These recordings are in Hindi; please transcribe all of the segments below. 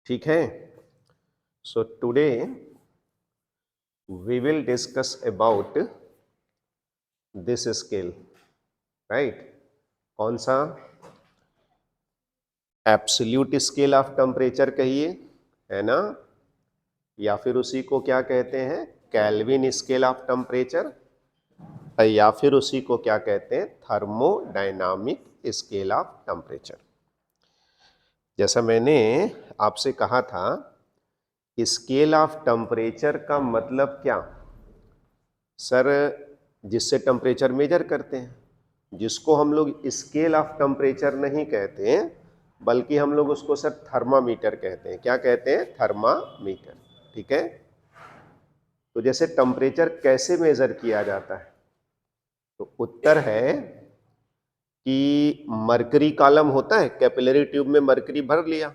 ठीक है। So today we will discuss about this scale, right. कौन सा? एब्सोल्यूट स्केल ऑफ टेम्परेचर कहिए, है ना, या फिर उसी को क्या कहते हैं, केल्विन स्केल ऑफ टेम्परेचर, या फिर उसी को क्या कहते हैं, थर्मोडायनामिक स्केल ऑफ टेम्परेचर। जैसा मैंने आपसे कहा था, स्केल ऑफ टेम्परेचर का मतलब क्या? सर, जिससे टेम्परेचर मेजर करते हैं, जिसको हम लोग स्केल ऑफ टेम्परेचर नहीं कहते हैं, बल्कि हम लोग उसको सर थर्मामीटर कहते हैं। क्या कहते हैं? थर्मामीटर। ठीक है। तो जैसे टेम्परेचर कैसे मेजर किया जाता है, तो उत्तर है कि मरकरी कॉलम होता है, कैपिलरी ट्यूब में मरकरी भर लिया।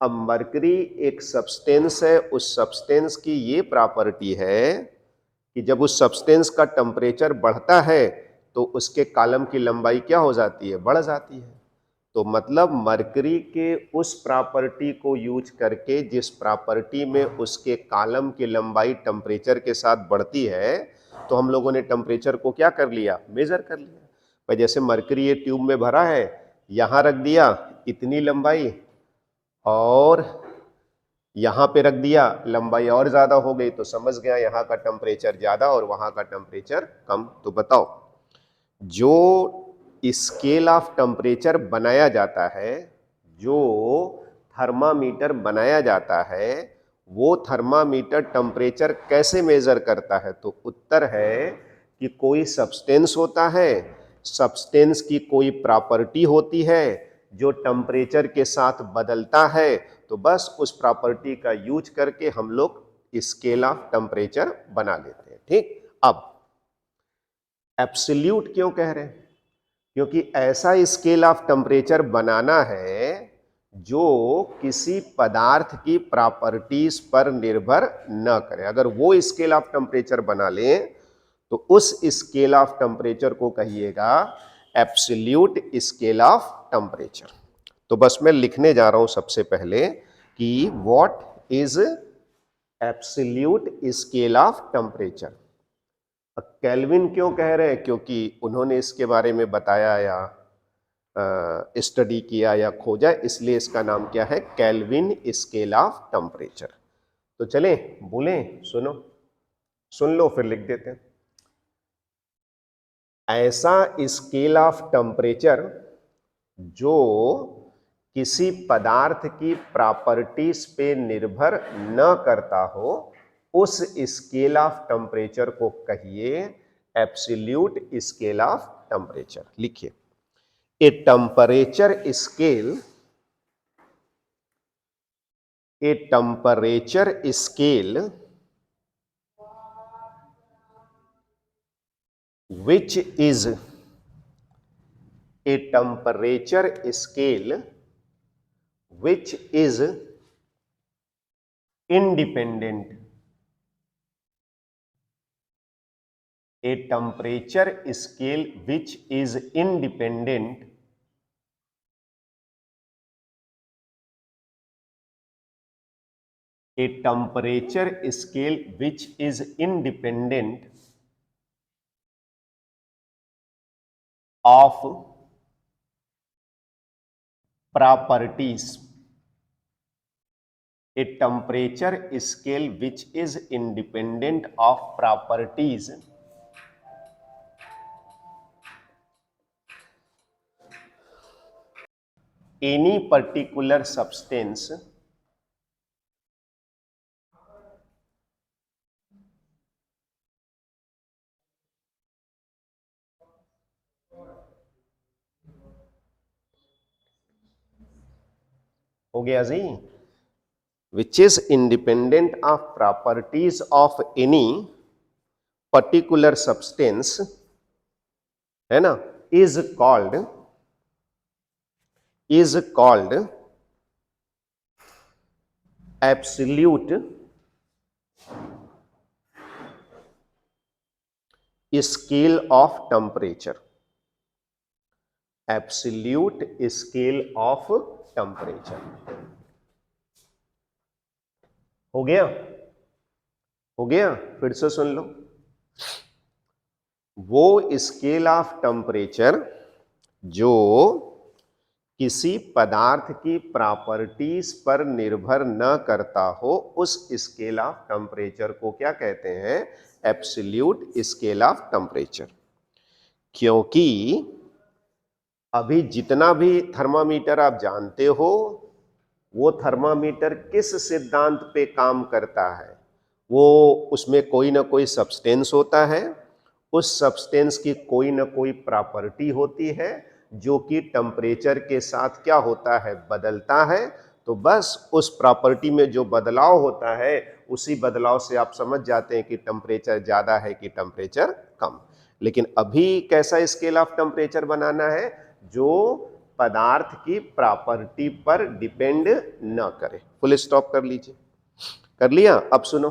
अब मरकरी एक सब्सटेंस है, उस सब्सटेंस की ये प्रॉपर्टी है कि जब उस सब्सटेंस का टेम्परेचर बढ़ता है तो उसके कॉलम की लंबाई क्या हो जाती है? बढ़ जाती है। तो मतलब मरकरी के उस प्रॉपर्टी को यूज करके, जिस प्रॉपर्टी में उसके कॉलम की लंबाई टेम्परेचर के साथ बढ़ती है, तो हम लोगों ने टेम्परेचर को क्या कर लिया? मेजर कर लिया। भाई जैसे मरकरी ये ट्यूब में भरा है, यहां रख दिया इतनी लंबाई, और यहां पे रख दिया, लंबाई और ज्यादा हो गई, तो समझ गया यहां का टेम्परेचर ज्यादा और वहां का टेम्परेचर कम। तो बताओ, जो स्केल ऑफ टेम्परेचर बनाया जाता है, जो थर्मामीटर बनाया जाता है, वो थर्मामीटर टेम्परेचर कैसे मेजर करता है? तो उत्तर है कि कोई सब्सटेंस होता है, सब्सटेंस की कोई प्रॉपर्टी होती है जो टेम्परेचर के साथ बदलता है, तो बस उस प्रॉपर्टी का यूज करके हम लोग स्केल ऑफ टेम्परेचर बना लेते हैं। ठीक। अब एब्सोल्यूट क्यों कह रहे हैं? क्योंकि ऐसा स्केल ऑफ टेम्परेचर बनाना है जो किसी पदार्थ की प्रॉपर्टीज पर निर्भर न करे। अगर वो स्केल ऑफ टेम्परेचर बना लें तो उस स्केल ऑफ टेम्परेचर को कहिएगा एब्सोल्यूट स्केल ऑफ टेम्परेचर। तो बस मैं लिखने जा रहा हूं सबसे पहले कि what is absolute scale of temperature. Kelvin क्यों कह रहे हैं? क्योंकि उन्होंने इसके बारे में बताया या स्टडी किया या खोजा, इसलिए इसका नाम क्या है? Kelvin scale of temperature. तो चलें बोलें, सुनो, सुन लो फिर लिख देते हैं। ऐसा स्केल ऑफ टेम्परेचर जो किसी पदार्थ की प्रॉपर्टीज पे निर्भर न करता हो, उस स्केल ऑफ टेम्परेचर को कहिए एब्सोल्यूट स्केल ऑफ टेम्परेचर। लिखिए, a temperature scale, a temperature scale which is a temperature scale which is independent, a temperature scale which is independent a temperature scale which is independent of properties, a temperature scale which is independent of properties any particular substance हो गया जी, which is independent of properties of any particular substance, है ना, is called absolute scale of temperature, absolute scale of temperature। हो गया? हो गया? फिर से सुन लो। वो स्केल ऑफ टेम्परेचर जो किसी पदार्थ की प्रॉपर्टीज पर निर्भर न करता हो, उस स्केल ऑफ टेम्परेचर को क्या कहते हैं? Absolute scale of temperature. क्योंकि अभी जितना भी थर्मामीटर आप जानते हो, वो थर्मामीटर किस सिद्धांत पे काम करता है? वो उसमें कोई ना कोई सब्सटेंस होता है, उस सब्सटेंस की कोई ना कोई प्रॉपर्टी होती है जो कि टेम्परेचर के साथ क्या होता है? बदलता है। तो बस उस प्रॉपर्टी में जो बदलाव होता है, उसी बदलाव से आप समझ जाते हैं कि टेम्परेचर ज्यादा है कि टेम्परेचर कम। लेकिन अभी कैसा स्केल ऑफ टेम्परेचर बनाना है? जो पदार्थ की प्रॉपर्टी पर डिपेंड न करे। फुल स्टॉप कर लीजिए। कर लिया? अब सुनो,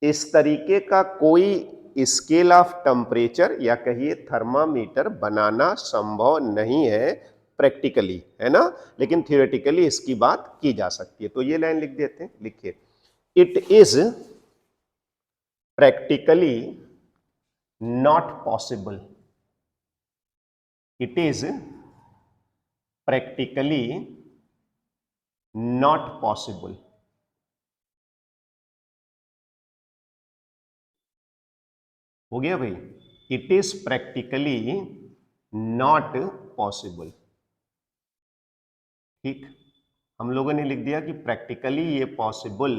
इस तरीके का कोई स्केल ऑफ टेम्परेचर या कहिए थर्मामीटर बनाना संभव नहीं है प्रैक्टिकली, है ना? लेकिन थियोरेटिकली इसकी बात की जा सकती है। तो ये लाइन लिख देते हैं, लिखिए, it is practically not possible. It is practically not possible. हो गया भाई? It is practically not possible. ठीक, हम लोगों ने लिख दिया कि प्रैक्टिकली ये पॉसिबल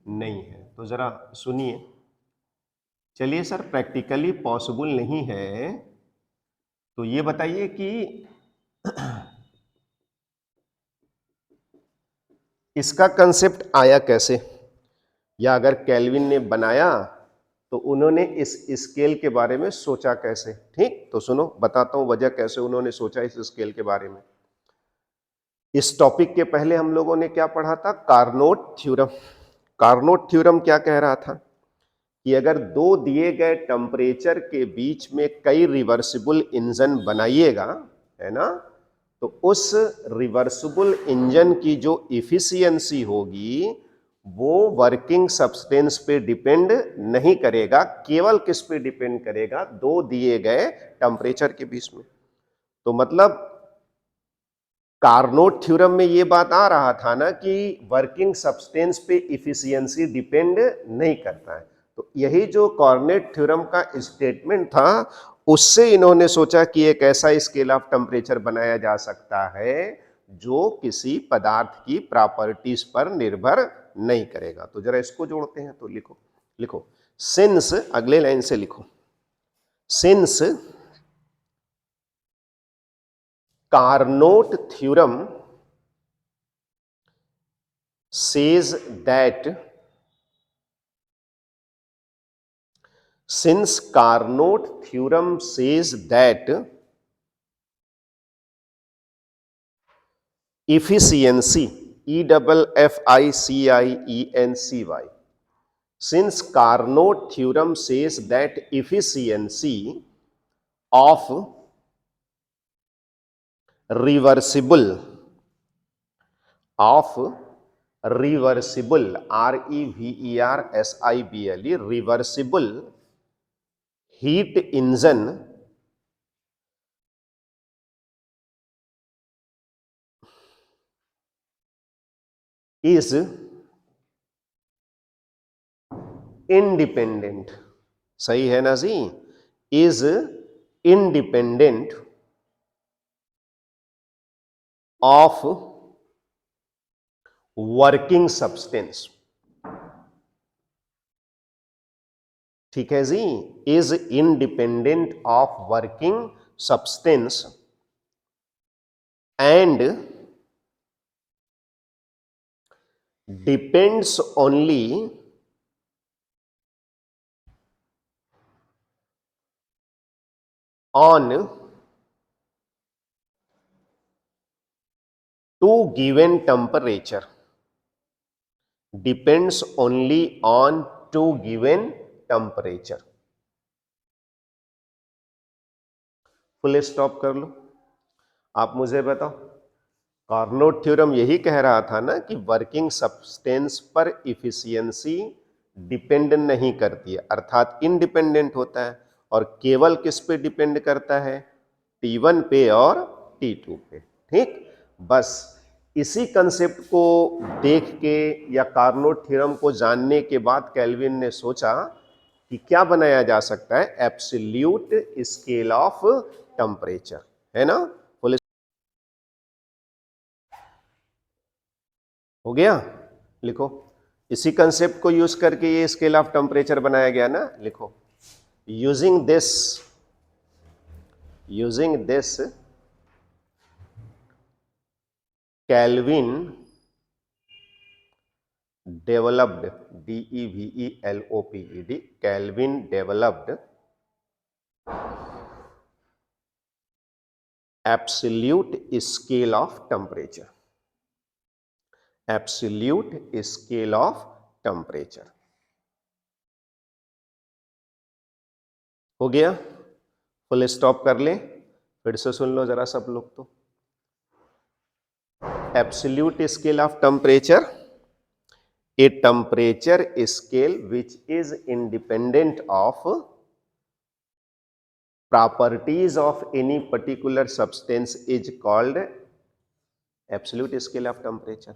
नहीं है। तो जरा सुनिए। चलिए सर, प्रैक्टिकली पॉसिबल नहीं है, तो ये बताइए कि इसका कंसेप्ट आया कैसे? या अगर केल्विन ने बनाया तो उन्होंने इस स्केल के बारे में सोचा कैसे? ठीक, तो सुनो, बताता हूं वजह कैसे उन्होंने सोचा इस स्केल के बारे में। इस टॉपिक के पहले हम लोगों ने क्या पढ़ा था? Carnot theorem. कार्नोट थ्योरम क्या कह रहा था? कि अगर दो दिए गए टेम्परेचर के बीच में कई रिवर्सिबल इंजन बनाइएगा, है ना, तो उस रिवर्सिबल इंजन की जो इफिशियंसी होगी वो वर्किंग सब्सटेंस पे डिपेंड नहीं करेगा, केवल किस पे डिपेंड करेगा? दो दिए गए टेम्परेचर के बीच में। तो मतलब कार्नोट थ्योरम में ये बात आ रहा था ना कि वर्किंग सब्सटेंस पे इफिशियंसी डिपेंड नहीं करता है। तो यही जो कार्नोट थ्योरम का स्टेटमेंट था, उससे इन्होंने सोचा कि एक ऐसा स्केल ऑफ टेम्परेचर बनाया जा सकता है जो किसी पदार्थ की प्रॉपर्टीज पर निर्भर नहीं करेगा। तो जरा इसको जोड़ते हैं, तो लिखो, लिखो, सिंस, अगले लाइन से लिखो, since Carnot theorem says that since Carnot theorem says that efficiency, EFFICIENCY, since Carnot theorem says that efficiency of reversible REVERSIBLE reversible heat engine is independent, सही है ना जी? is independent of working substance। ठीक है जी? is independent of working substance and depends only on two given temperature, depends only on two given temperature। Full stop कर लो। आप मुझे बताओ, कार्नोट थ्योरम यही कह रहा था ना कि वर्किंग सब्सटेंस पर इफिशियंसी डिपेंड नहीं करती है, अर्थात इंडिपेंडेंट होता है, और केवल किस पे डिपेंड करता है? T1 पे और T2 पे। ठीक, बस इसी कंसेप्ट को देख के या कार्नोट थ्योरम को जानने के बाद केल्विन ने सोचा कि क्या बनाया जा सकता है? एब्सोल्यूट स्केल ऑफ टेम्परेचर, है ना? फुल हो गया? लिखो, इसी कंसेप्ट को यूज करके ये स्केल ऑफ टेम्परेचर बनाया गया ना। लिखो, using this Kelvin developed, DEVELOPED, Kelvin developed absolute scale of temperature, absolute scale of temperature। हो गया? फुल स्टॉप कर ले, फिर से सुन लो जरा सब लोग। तो absolute scale of temperature, a temperature scale which is independent of properties of any particular substance is called absolute scale of temperature।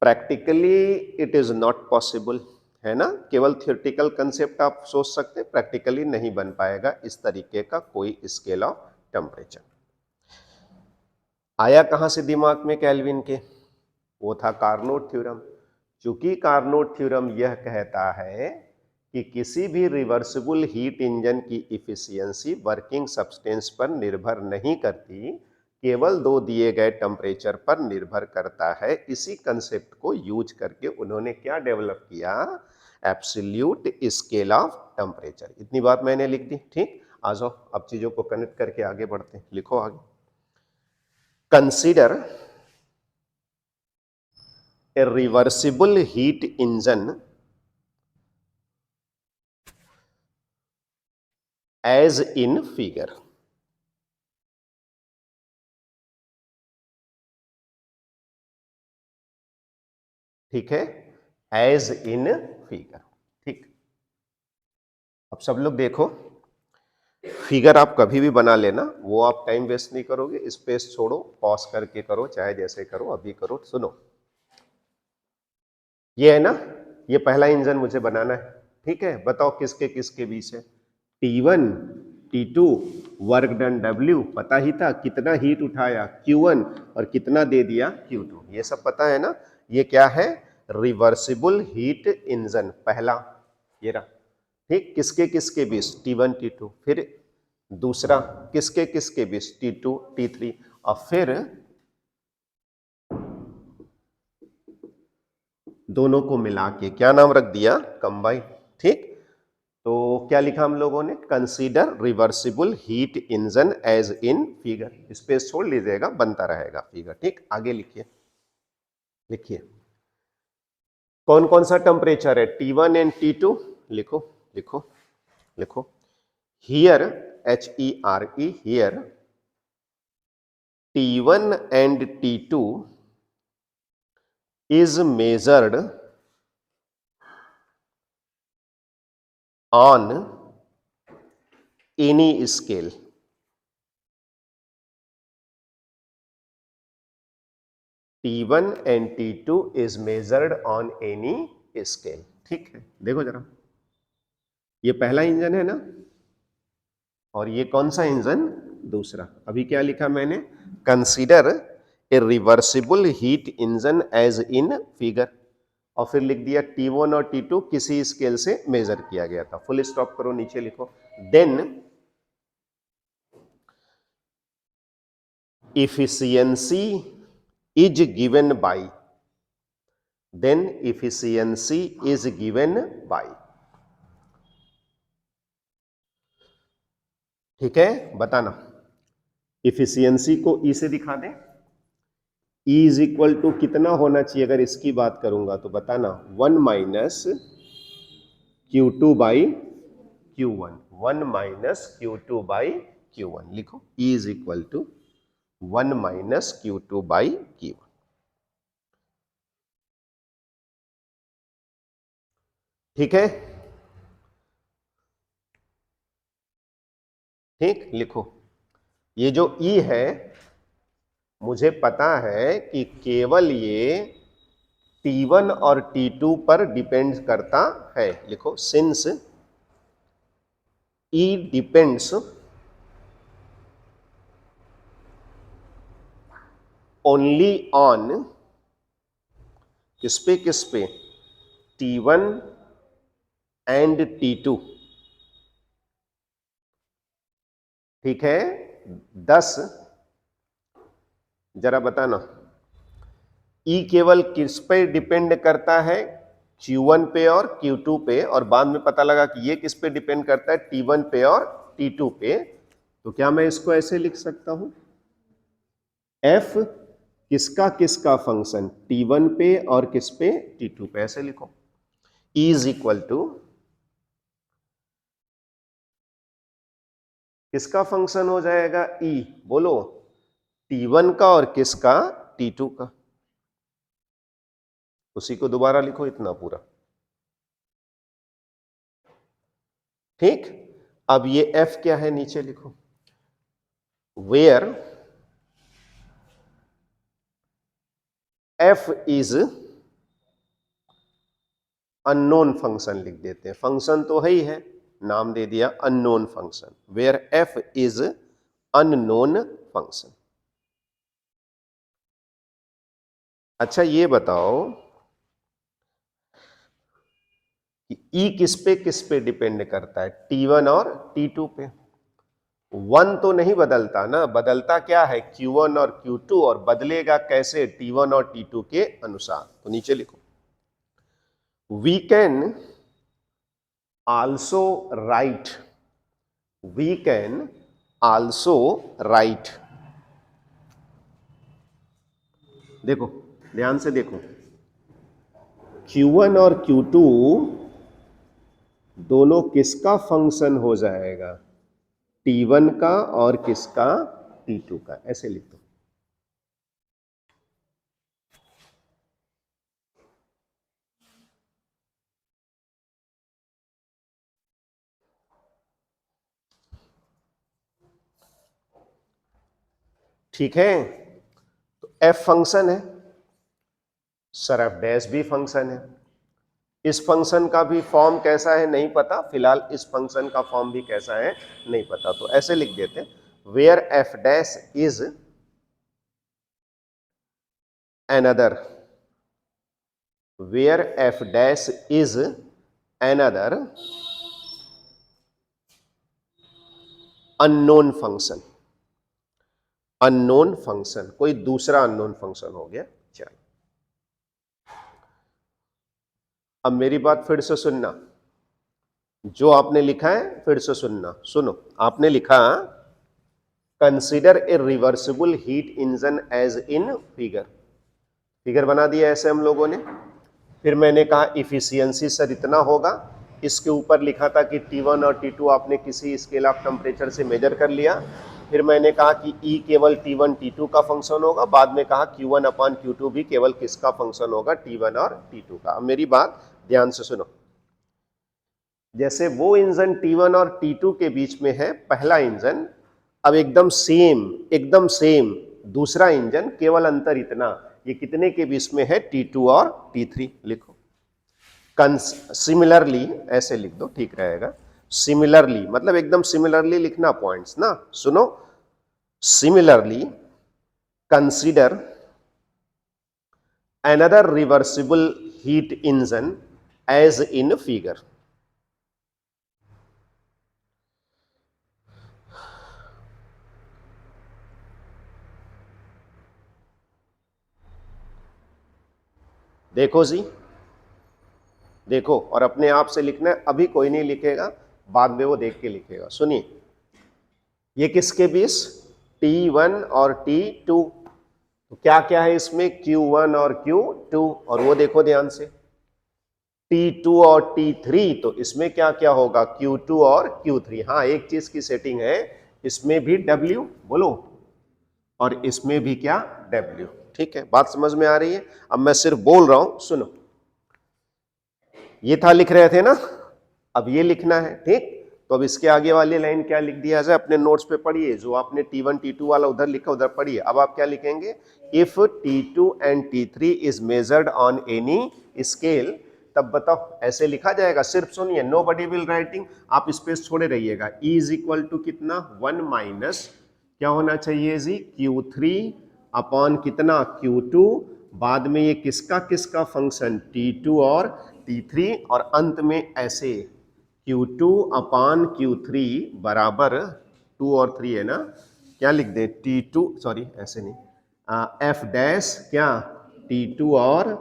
Practically it is not possible, है ना? केवल थियोरेटिकल कंसेप्ट आप सोच सकते, प्रैक्टिकली नहीं बन पाएगा इस तरीके का कोई स्केल ऑफ टेम्परेचर। आया कहां से दिमाग में केल्विन के? वो था कार्नोट थ्योरम। चूंकि कार्नोट थ्योरम यह कहता है कि किसी भी रिवर्सिबल हीट इंजन की इफिशियंसी वर्किंग सब्सटेंस पर निर्भर नहीं करती, केवल दो दिए गए टेम्परेचर पर निर्भर करता है। इसी कंसेप्ट को यूज करके उन्होंने क्या डेवलप किया? Absolute scale of temperature. इतनी बात मैंने लिख दी। ठीक, आ जाओ अब चीजों को कनेक्ट करके आगे बढ़ते हैं। लिखो आगे, consider a reversible heat engine as in figure। ठीक है, एज इन फिगर। ठीक, अब सब लोग देखो, फिगर आप कभी भी बना लेना, वो आप टाइम वेस्ट नहीं करोगे, स्पेस छोड़ो, पॉज करके करो, चाहे जैसे करो, अभी करो। सुनो, ये है ना, ये पहला इंजन मुझे बनाना है। ठीक है, बताओ किसके किसके बीच है? T1 T2, work done W पता ही था, कितना हीट उठाया Q1 और कितना दे दिया Q2, ये सब पता है ना। ये क्या है? रिवर्सिबल हीट इंजन, पहला ये रहा। ठीक, किसके किसके बीच? T1 T2। फिर दूसरा किसके किसके बीच? T2 T3। और फिर दोनों को मिला के क्या नाम रख दिया? कंबाइन। ठीक, तो क्या लिखा हम लोगों ने? Consider reversible heat engine as in figure. Space छोड़ लीजिएगा, बनता रहेगा फिगर। ठीक, आगे लिखिए, लिखिए कौन कौन सा टेम्परेचर है? T1 and T2। लिखो लिखो लिखो, here HERE, here T1 and T2 is measured on any scale। T1 and T2 is measured on any scale। ठीक है, देखो जरा, ये पहला इंजन है ना, और ये कौन सा इंजन? दूसरा। अभी क्या लिखा मैंने? Consider a reversible heat engine as in figure, और फिर लिख दिया T1 और T2 किसी स्केल से मेजर किया गया था। फुल स्टॉप करो, नीचे लिखो, then efficiency is given by, then efficiency is given by। ठीक है, बताना, इफिशियंसी को ई से दिखा दें। E इज इक्वल टू कितना होना चाहिए? अगर इसकी बात करूंगा तो बताना, 1 minus Q2 by Q1, 1 minus Q2 by Q1। लिखो, E is equal to 1 minus Q2 by Q1। ठीक है, ठीक, लिखो। ये जो E है, मुझे पता है कि केवल ये T1 और T2 पर डिपेंड करता है। लिखो, since E depends only on किस पे T1 एंड T2। ठीक है, 10 जरा बताना, E केवल किस पे डिपेंड करता है? Q1 पे और Q2 पे, और बाद में पता लगा कि ये किस पे डिपेंड करता है? T1 पे और T2 पे। तो क्या मैं इसको ऐसे लिख सकता हूं, F किसका किसका फंक्शन? T1 पे और किस पे? T2 पे। ऐसे लिखो, E इज इक्वल टू किसका फंक्शन हो जाएगा? E, बोलो, T1 का और किसका? T2 का। उसी को दोबारा लिखो, इतना पूरा। ठीक, अब ये F क्या है नीचे लिखो, where F is unknown function लिख देते हैं। फंक्शन तो है ही है, नाम दे दिया unknown function. Where F is unknown function. अच्छा ये बताओ कि E किस पे डिपेंड करता है? T1 और T2 पे। 1 तो नहीं बदलता ना, बदलता क्या है? Q1 और Q2, और बदलेगा कैसे? T1 और T2 के अनुसार। तो नीचे लिखो, we can also write, we can also write, देखो ध्यान से देखो, Q1 और Q2 दोनों किसका फंक्शन हो जाएगा? T1 का और किसका? T2 का। ऐसे लिख दो। ठीक है, तो F फंक्शन है, सर F डैश भी फंक्शन है। इस फंक्शन का भी फॉर्म कैसा है नहीं पता, फिलहाल इस फंक्शन का फॉर्म भी कैसा है नहीं पता। तो ऐसे लिख देते हैं, where F dash is another, where F dash is another unknown function, unknown function, कोई दूसरा अननोन फंक्शन हो गया। चलो अब मेरी बात फिर से सुनना, जो आपने लिखा है फिर से सुनना। सुनो, आपने लिखा consider a reversible heat engine as in figure, figure बना दिया ऐसे हम लोगों ने। फिर मैंने कहा इफिशियंसी सर इतना होगा, इसके ऊपर लिखा था कि T1 और T2 आपने किसी स्केल ऑफ टेम्परेचर से मेजर कर लिया। फिर मैंने कहा कि E केवल T1 T2 का फंक्शन होगा। बाद में कहा Q1 अपॉन Q2 भी केवल किसका फंक्शन होगा? T1 और T2 का। अब मेरी बात ध्यान से सुनो, जैसे वो इंजन T1 और T2 के बीच में है पहला इंजन, अब एकदम सेम दूसरा इंजन, केवल अंतर इतना, ये कितने के बीच में है? T2 और T3। लिखो सिमिलरली, ऐसे लिख दो ठीक रहेगा। सिमिलरली मतलब एकदम सिमिलरली लिखना पॉइंट्स ना। सुनो, similarly consider another reversible heat engine as in figure. देखो जी, देखो, और अपने आप से लिखना है, अभी कोई नहीं लिखेगा, बाद में वो देख के लिखेगा। सुनिए, ये किसके बीच? T1 और T2। तो क्या क्या है इसमें? Q1 और Q2, और वो देखो ध्यान से T2 और T3। तो इसमें क्या क्या होगा? Q2 और Q3। हाँ, एक चीज की सेटिंग है, इसमें भी W, बोलो, और इसमें भी क्या, W। ठीक है, बात समझ में आ रही है? अब मैं सिर्फ बोल रहा हूं, सुनो। ये था, लिख रहे थे ना, अब ये लिखना है। ठीक, तो अब इसके आगे वाली लाइन क्या लिख दिया जाए, अपने नोट्स पे पढ़िए, जो आपने T1 T2 वाला उधर लिखा उधर पढ़िए। अब आप क्या लिखेंगे, if T2 and T3 is measured on any scale, तब बताओ ऐसे लिखा जाएगा। सिर्फ सुनिए, नो बडी विल राइटिंग, आप स्पेस छोड़े रहिएगा। E इज इक्वल टू कितना, 1 माइनस क्या होना चाहिए जी, Q3 अपॉन कितना, Q2, बाद में ये किसका किसका फंक्शन, T2 और T3, और अंत में ऐसे Q2 अपान Q3 बराबर 2 और 3 है ना, क्या लिख दें, T2, सॉरी ऐसे नहीं, F डैश क्या, T2 और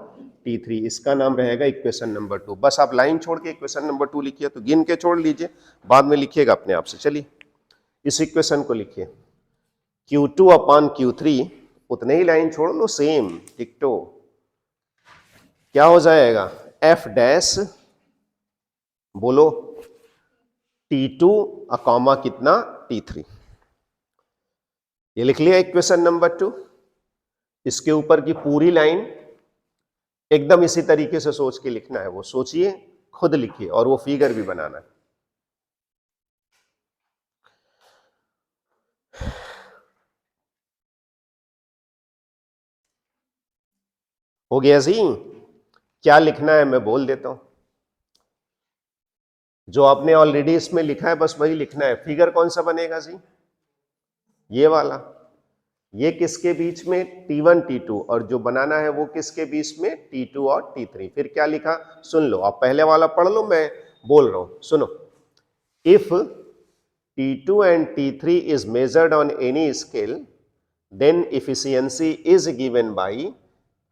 T3, इसका नाम रहेगा इक्वेशन नंबर 2। बस आप लाइन छोड़ के इक्वेशन नंबर 2 लिखिए, तो गिन के छोड़ लीजिए, बाद में लिखिएगा अपने आप से। चलिए इस इक्वेशन को लिखिए, Q2 अपान Q3, उतने ही लाइन छोड़ लो, सेम टिकटो, क्या हो जाएगा, F डैश, बोलो, T2 कॉमा कितना, T3। ये लिख लिया इक्वेशन नंबर 2। इसके ऊपर की पूरी लाइन एकदम इसी तरीके से सोच के लिखना है, वो सोचिए, खुद लिखिए, और वो फिगर भी बनाना है। हो गया जी? क्या लिखना है मैं बोल देता हूं, जो आपने ऑलरेडी इसमें लिखा है बस वही लिखना है। फिगर कौन सा बनेगा जी, ये वाला, ये किसके बीच में, T1 T2, और जो बनाना है वो किसके बीच में, T2 और T3। फिर क्या लिखा, सुन लो, आप पहले वाला पढ़ लो, मैं बोल रहा हूं, सुनो। If T2 and T3 is measured on any scale, then efficiency is given by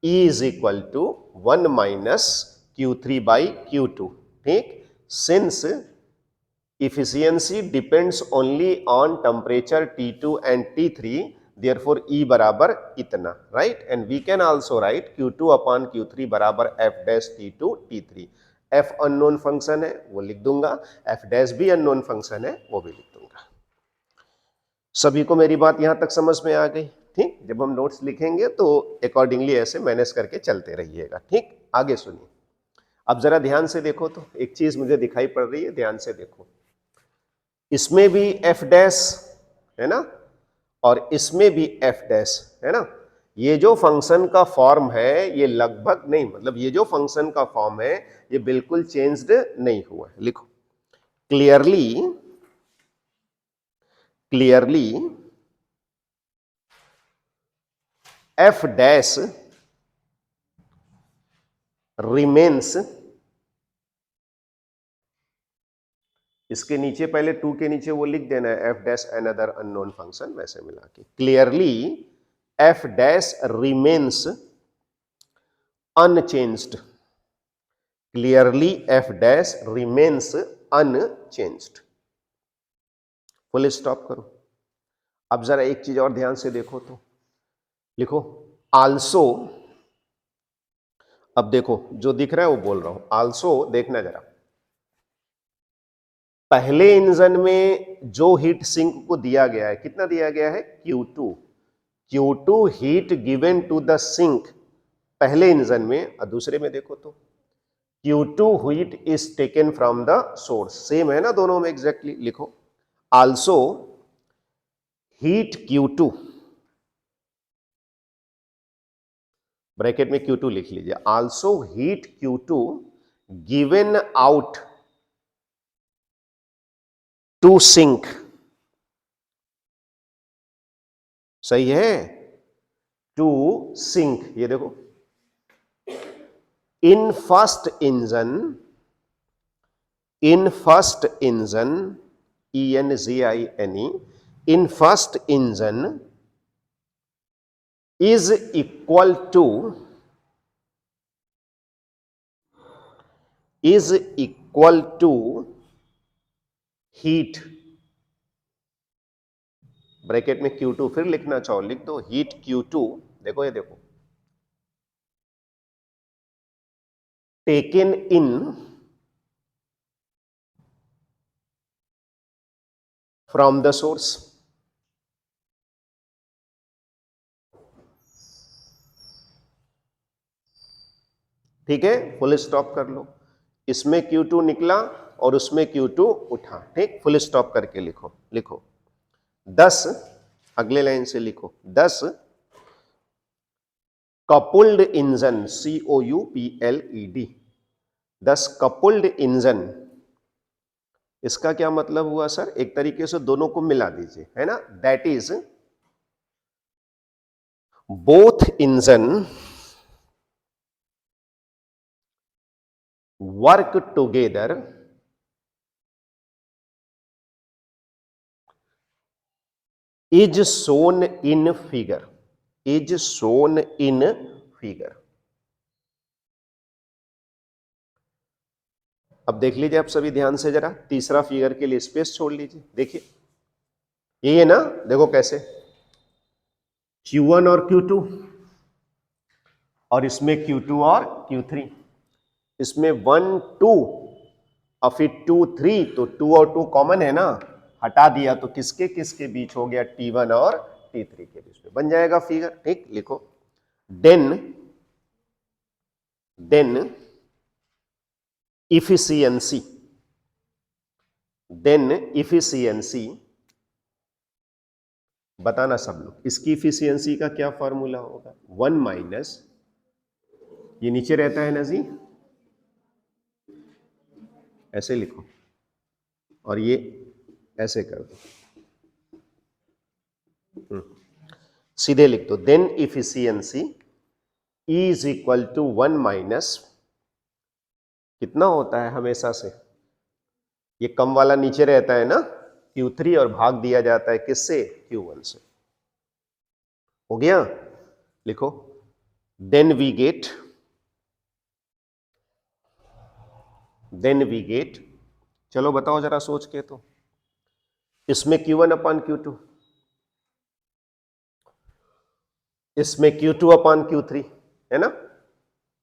E is equal to 1 minus Q3 by Q2। ठीक, since efficiency depends only on temperature T2 and T3, therefore E बराबर इतना, right? And we can also write Q2 upon Q3 बराबर F dash T2 T3। F unknown function है वो लिख दूंगा, F डैश भी अननोन फंक्शन है वो भी लिख दूंगा। सभी को मेरी बात यहां तक समझ में आ गई? ठीक, जब हम नोट्स लिखेंगे तो अकॉर्डिंगली ऐसे मैनेज करके चलते रहिएगा। ठीक, आगे सुनिए। अब जरा ध्यान से देखो, तो एक चीज मुझे दिखाई पड़ रही है, ध्यान से देखो। इसमें भी F डैश है ना, और इसमें भी F डैश है ना। ये जो फंक्शन का फॉर्म है ये लगभग नहीं, मतलब ये जो फंक्शन का फॉर्म है ये बिल्कुल चेंज्ड नहीं हुआ है। लिखो, clearly clearly F dash remains, इसके नीचे पहले 2 के नीचे वो लिख देना है, F dash another unknown function, वैसे मिला के clearly F dash remains unchanged. Clearly F dash remains unchanged. Full stop करो। अब जरा एक चीज और ध्यान से देखो, तो लिखो आल्सो। अब देखो जो दिख रहा है वो बोल रहा हूं, आल्सो देखना जरा। पहले इंजन में जो हीट सिंक को दिया गया है, कितना दिया गया है, Q2। Q2 heat given to the sink पहले इंजन में, और दूसरे में देखो तो Q2 heat is taken from the source. Same है ना दोनों में एग्जैक्टली। लिखो आल्सो हीट Q2, ब्रैकेट में Q2 लिख लीजिए, also heat Q2 given out to sink. सही है, टू सिंक। ये देखो, in first engine, in first engine, ENGINE, in first engine is equal to, is equal to heat, bracket में Q2 फिर लिखना चाहो लिख दो, हीट Q2। देखो ये देखो, taken in from the source. ठीक है, फुल स्टॉप कर लो। इसमें Q2 निकला और उसमें Q2 उठा, ठीक, फुल स्टॉप करके लिखो। लिखो 10, अगले लाइन से लिखो 10 कपुल्ड इंजन, COUPLED, 10 कपुल्ड इंजन। इसका क्या मतलब हुआ सर? एक तरीके से दोनों को मिला दीजिए, है ना। That is both engine work together is shown in figure, is shown in figure. अब देख लीजिए आप सभी ध्यान से जरा, तीसरा फिगर के लिए स्पेस छोड़ लीजिए। देखिए ये है ना, देखो कैसे Q1 और Q2 और इसमें Q2 और Q3, इसमें 1 2 और फिर 2 3, तो 2 और 2 कॉमन है ना, हटा दिया तो किसके किसके बीच हो गया? T1 और T3 के बीच में बन जाएगा फिगर, ठीक। लिखो देन इफिशियंसी, देन इफिशियंसी, बताना सब लोग, इसकी इफिशियंसी का क्या फॉर्मूला होगा? 1 माइनस, ये नीचे रहता है ना जी, ऐसे लिखो और ये ऐसे कर दो, सीधे लिख दो। Then efficiency is equal to 1 minus, कितना होता है हमेशा से, ये कम वाला नीचे रहता है ना, Q3, और भाग दिया जाता है किससे? Q1 से। हो गया? लिखो देन वी गेट, चलो बताओ जरा सोच के, तो इसमें Q1 अपान Q2, इसमें Q2 अपान Q3, है ना,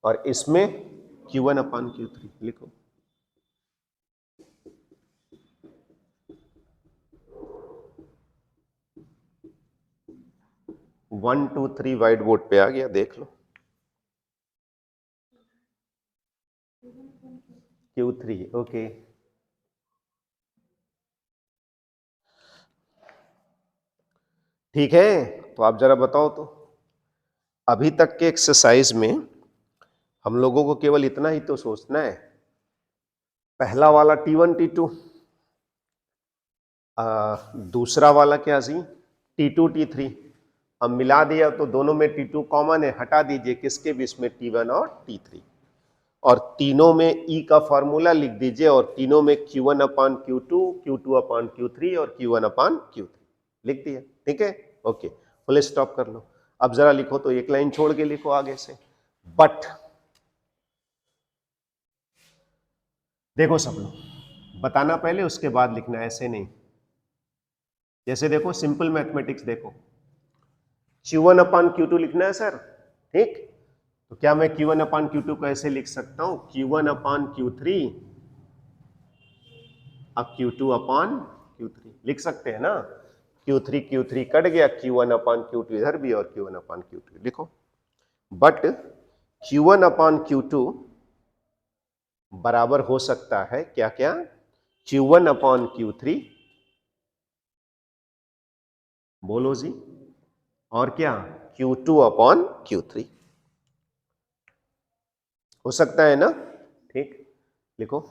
और इसमें Q1 अपान Q3। लिखो 1 2 3 व्हाइट बोर्ड पे आ गया, देख लो। Q3, okay. ठीक है, तो आप जरा बताओ तो, अभी तक के एक्सरसाइज में हम लोगों को केवल इतना ही तो सोचना है, पहला वाला T1 T2, दूसरा वाला क्या जी? T2 T3। अब मिला दिया तो दोनों में T2 कॉमन है, हटा दीजिए किसके बीच में? T1 और T3, और तीनों में E का फॉर्मूला लिख दीजिए, और तीनों में Q1 अपान Q2, Q2 अपान Q3 और Q1 अपान Q3 लिख दिया, ठीक है, ओके। फुल स्टॉप कर लो। अब जरा लिखो तो, एक लाइन छोड़ के लिखो आगे से, बट देखो सब लोग, बताना पहले उसके बाद लिखना, ऐसे नहीं। जैसे देखो सिंपल मैथमेटिक्स, देखो Q1 अपान Q2 लिखना है सर, ठीक, तो क्या मैं Q1 अपान Q2 को ऐसे लिख सकता हूं, Q1 अपान Q3, अब Q2 अपान Q3 लिख सकते हैं ना। Q3 कट गया, Q1 अपान Q2 इधर भी, और Q1 अपान Q2 लिखो। बट Q1 अपान Q2 बराबर हो सकता है क्या क्या? Q1 अपान Q3, बोलो जी, और क्या? Q2 अपॉन Q3 हो सकता है ना, ठीक। लिखो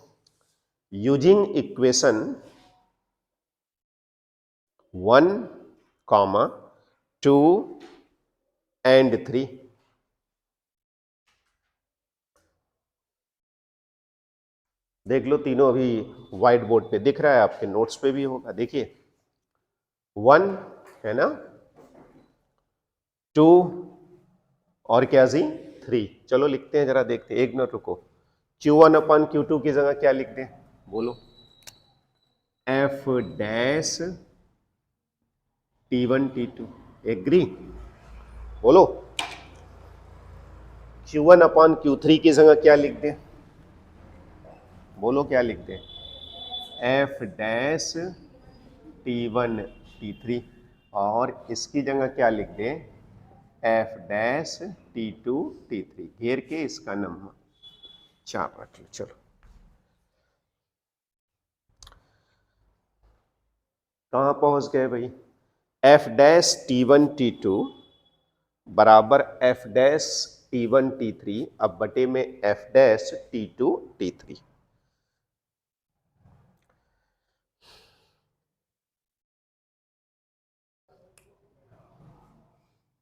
यूजिंग इक्वेशन 1, 2 एंड 3, देख लो तीनों अभी व्हाइट बोर्ड पे दिख रहा है, आपके नोट्स पे भी होगा, देखिए 1 है ना, 2 और क्या जी? 3। चलो लिखते हैं, जरा देखते हैं, एक मिनट रुको। Q1 अपान Q2 की जगह क्या लिख दें, बोलो? F dash T1 T2, agree? बोलो Q1 अपान Q3 की जगह क्या लिख दें, बोलो क्या लिख दें? F डैश T1 T3, और इसकी जगह क्या लिख दें? F डैश T2 T3, घेर के इसका नंबर। 4 रख लो। चलो कहाँ पहुंच गए भाई? एफ डैश T1 T2 बराबर एफ डैश T1 T3 अब बटे में एफ डैश T2 T3।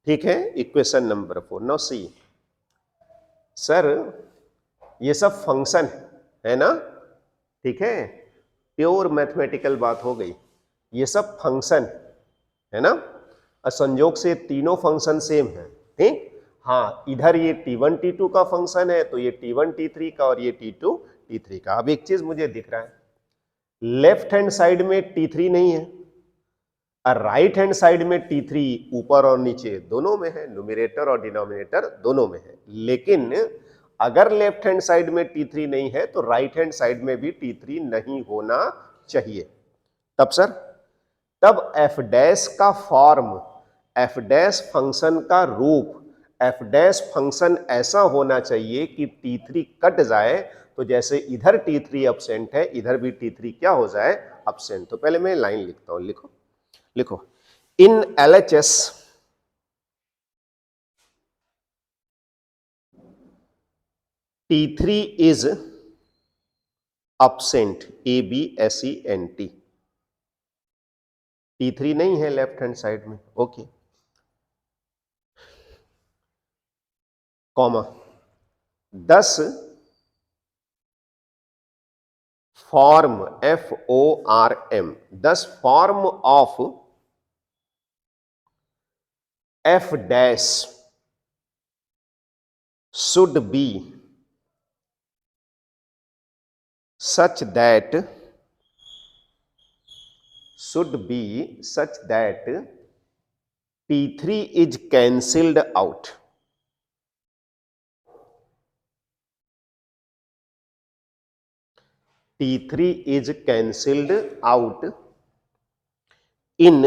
ठीक है, equation number 4। Now see sir, ये सब फंक्शन है ना, ठीक है, प्योर मैथमेटिकल बात हो गई। ये सब फंक्शन है ना, और संयोग से तीनों फंक्शन सेम है। ठीक, हाँ, इधर ये T1 T2 का फंक्शन है तो ये T1 T3 का और ये T2 T3 का। अब एक चीज मुझे दिख रहा है, लेफ्ट हैंड साइड में T3 नहीं है और राइट हैंड साइड में T3 ऊपर और नीचे दोनों में है, न्यूमरेटर और डिनोमिनेटर दोनों में है। लेकिन अगर लेफ्ट हैंड साइड में T3 नहीं है तो राइट हैंड साइड में भी T3 नहीं होना चाहिए। तब सर, तब एफ डैश का फॉर्म, एफ डैश फंक्शन का रूप, एफ डैश फंक्शन ऐसा होना चाहिए कि T3 कट जाए तो जैसे इधर T3 एब्सेंट है इधर भी T3 क्या हो जाए, एब्सेंट। तो पहले मैं लाइन लिखता हूं, लिखो लिखो, इन LHS T3 is absent, ABSENT। T3 नहीं है लेफ्ट हैंड साइड में, okay, comma 10 form FORM 10 form of F dash should be such that T3 is cancelled out। T3 is cancelled out in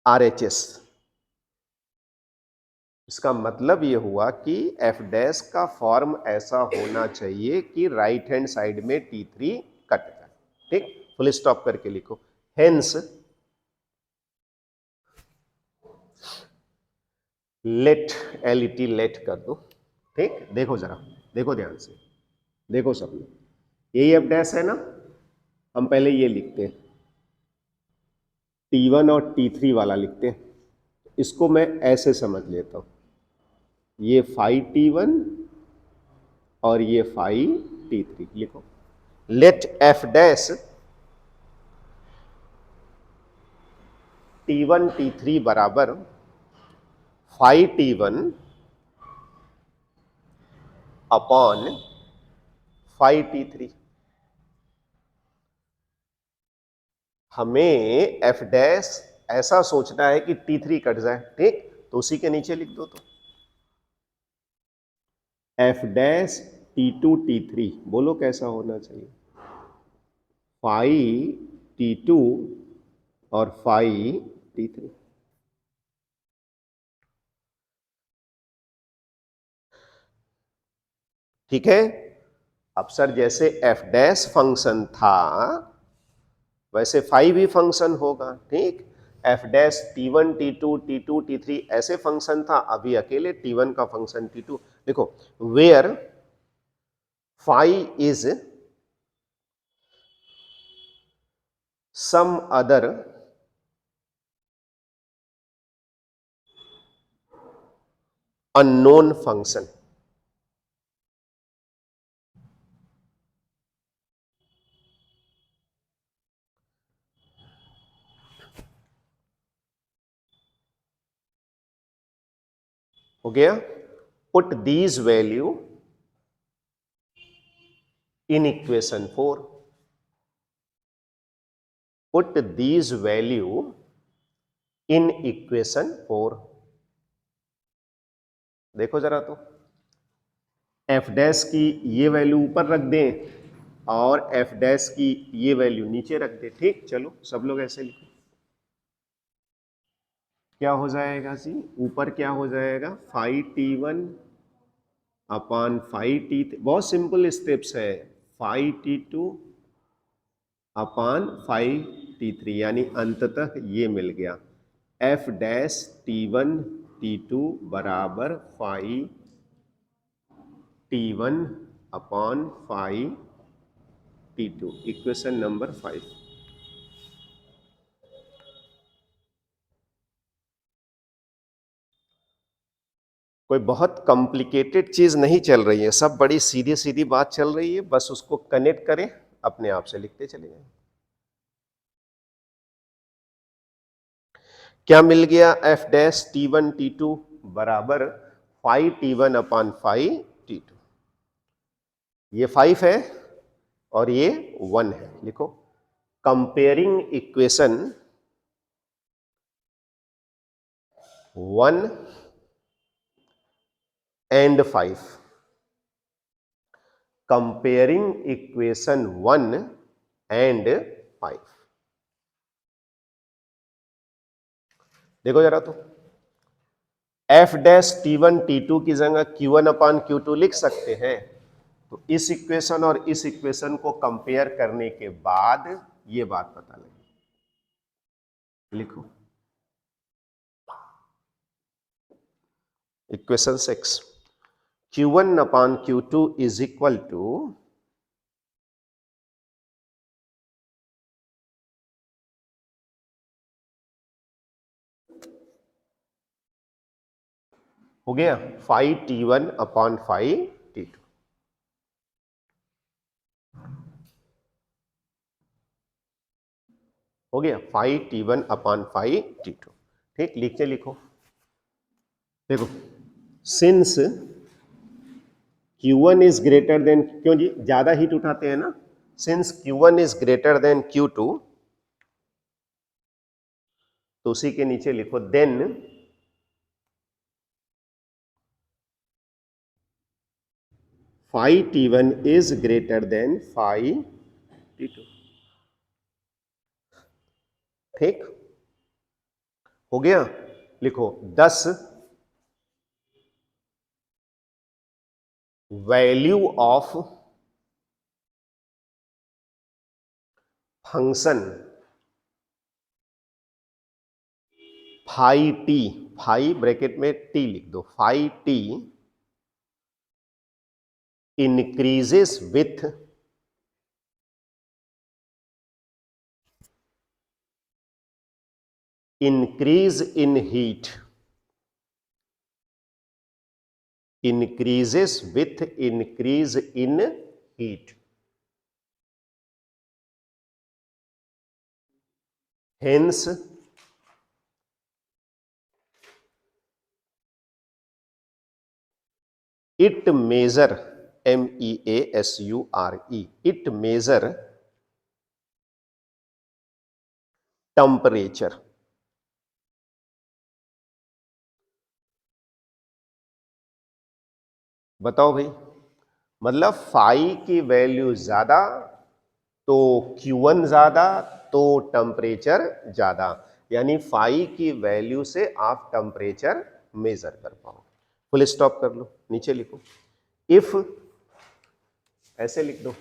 RHS। इसका मतलब ये हुआ कि एफ डैश का फॉर्म ऐसा होना चाहिए कि राइट हैंड साइड में T3 कट जाए। ठीक, फुल स्टॉप करके लिखो, हेंस लेट, LET लेट कर दो। ठीक, देखो जरा, देखो ध्यान से, देखो सब लोग, यही एफ डैश है ना, हम पहले ये लिखते हैं, T1 और T3 वाला लिखते हैं। इसको मैं ऐसे समझ लेता हूं, ये फाई T1 और ये फाई T3। लिखो, late F dash T1 T3 बराबर phi T1 upon phi T3। हमें एफ डैश ऐसा सोचना है कि T3 कट जाए। ठीक, तो उसी के नीचे लिख दो, तो एफ डैश T2 T3 बोलो कैसा होना चाहिए, फाई T2 और फाई T3। ठीक है, अब सर जैसे एफ डैश फंक्शन था वैसे फाई भी फंक्शन होगा। ठीक, F dash T1 T2 T2 T3 ऐसे फंक्शन था, अभी अकेले T1 का फंक्शन T2। देखो, where phi is some other unknown function. हो गया, put these value in equation 4, put these value in equation 4। देखो जरा, तो एफ डैश की ये वैल्यू ऊपर रख दें और एफ डैश की ये वैल्यू नीचे रख दें। ठीक, चलो सब लोग ऐसे लिखो, क्या हो जाएगा जी, ऊपर क्या हो जाएगा, फाई T1 अपॉन 5t, बहुत सिंपल स्टेप्स है, 5t2 अपॉन 5t3, यानी अंततः ये मिल गया f डैश t1 t2 बराबर 5t1 upon 5t2, equation number 5। कोई बहुत कॉम्प्लिकेटेड चीज नहीं चल रही है, सब बड़ी सीधी सीधी बात चल रही है, बस उसको कनेक्ट करें, अपने आप से लिखते चले जाएं। क्या मिल गया, एफ डैश t1 t2 बराबर 5t1 अपॉन 5t2, ये 5 है और ये 1 है। लिखो, comparing equation 1 and 5, comparing equation 1 and 5। देखो जरा, तो एफ डैश t1 t2 की जगह q1 अपॉन q2 लिख सकते हैं, तो इस इक्वेशन और इस इक्वेशन को कंपेयर करने के बाद ये बात पता लगी। लिखो, equation 6, q1 upon q2 is equal to, हो गया 5t1 अपॉन 5t2, हो गया 5t1 अपॉन 5t2। ठीक, लिखते लिखो। देखो, since q1 is greater than, क्यों जी ज्यादा हीट उठाते हैं ना, since q1 is greater than q2, तो उसी के नीचे लिखो then 5t1 is greater than 5t2। ठीक, हो गया। लिखो 10 value of function phi T, phi bracket में टी लिख दो, phi T increases with increase in heat, increases with increase in heat, hence it measure, measure, it measure temperature। बताओ भाई, मतलब फाई की वैल्यू ज्यादा तो Q1 ज्यादा तो टेम्परेचर ज्यादा, यानी फाई की वैल्यू से आप टेम्परेचर मेजर कर पाओ। फुल स्टॉप कर लो, नीचे लिखो, इफ, ऐसे लिख दो,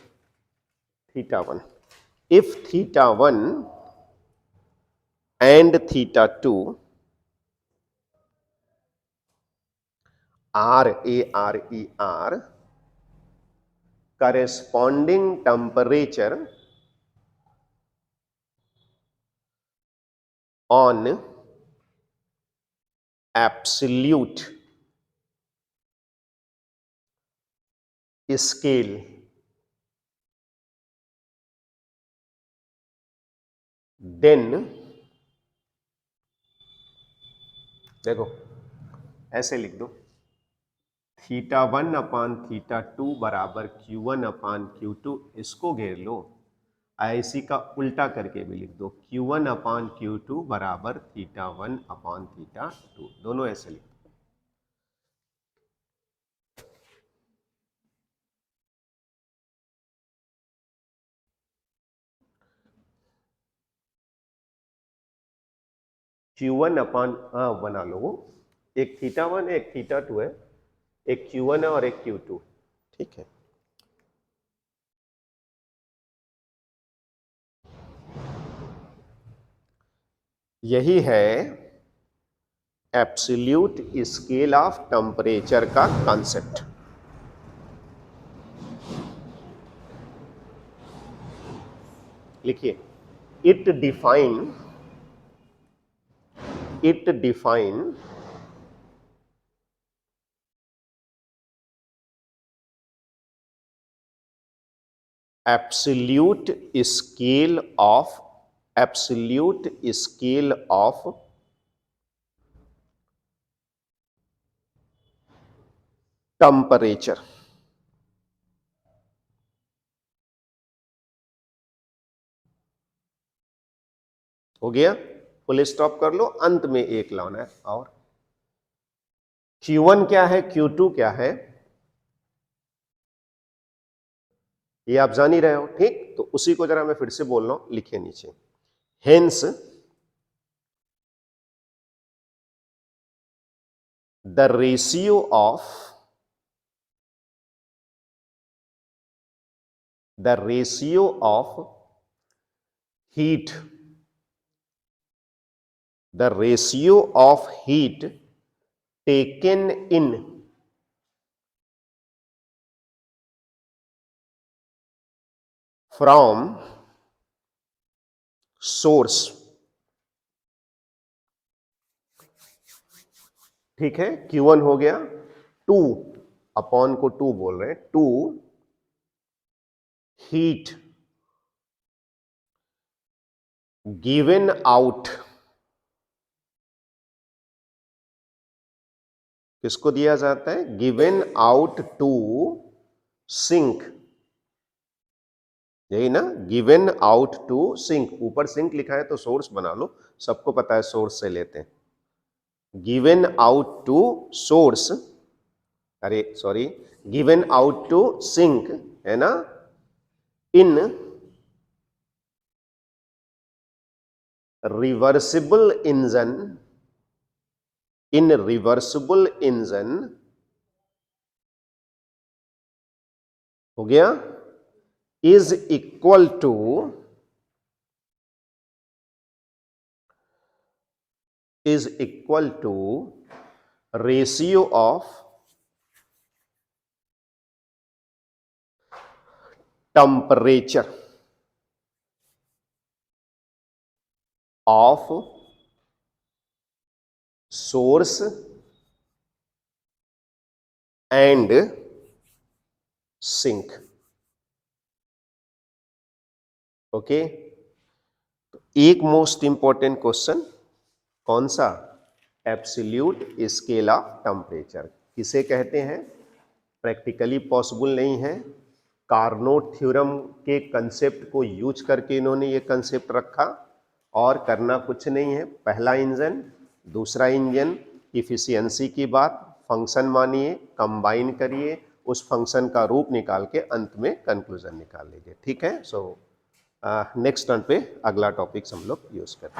θ1, if θ1 and θ2 are, ARER corresponding temperature on absolute scale, then, देखो ऐसे लिख दो, θ1 अपान θ2 बराबर Q1 अपान Q2, इसको घेर लो, इसी का उल्टा करके भी लिख दो, Q1 अपान Q2 बराबर θ1 अपान θ2, दोनों ऐसे लिख दो। Q1 अपान, बना लो, एक θ1 एक θ2 है, एक Q1 है और एक Q2, ठीक है। यही है एब्सोल्यूट स्केल ऑफ टेम्परेचर का कॉन्सेप्ट। लिखिए, it define absolute scale of temperature। हो गया, फुल स्टॉप कर लो, अंत में एक लाना है। और Q1 क्या है, Q2 क्या है, ये आप जान ही रहे हो, ठीक। तो उसी को जरा मैं फिर से बोल रहा हूं, लिखिए नीचे। Hence the ratio of heat taken in from source, ठीक है। Q1 हो गया, 2 अपॉन को 2 बोल रहे हैं, 2 हीट गिवन आउट, किसको दिया जाता है, गिवन आउट टू सिंक, यही ना, गिवन आउट टू सिंक। ऊपर सिंक लिखा है तो सोर्स बना लो, सबको पता है सोर्स से लेते हैं। गिवन आउट टू सोर्स, अरे sorry, given out to sink, है ना, इन रिवर्सिबल इंजन, हो गया, is equal to ratio of temperature of source and sink. Okay, एक मोस्ट इंपॉर्टेंट क्वेश्चन, कौन सा, एब्सोल्यूट स्केल ऑफ टेम्परेचर किसे कहते हैं, प्रैक्टिकली पॉसिबल नहीं है। कार्नोट थ्योरम के कंसेप्ट को यूज करके इन्होंने ये कंसेप्ट रखा, और करना कुछ नहीं है, पहला इंजन, दूसरा इंजन, इफिशियंसी की बात, फंक्शन मानिए, कंबाइन करिए, उस फंक्शन का रूप निकाल के अंत में कंक्लूजन निकाल लीजिए, ठीक है। सो नेक्स्ट टर्न पे अगला टॉपिक्स हम लोग यूज करते हैं।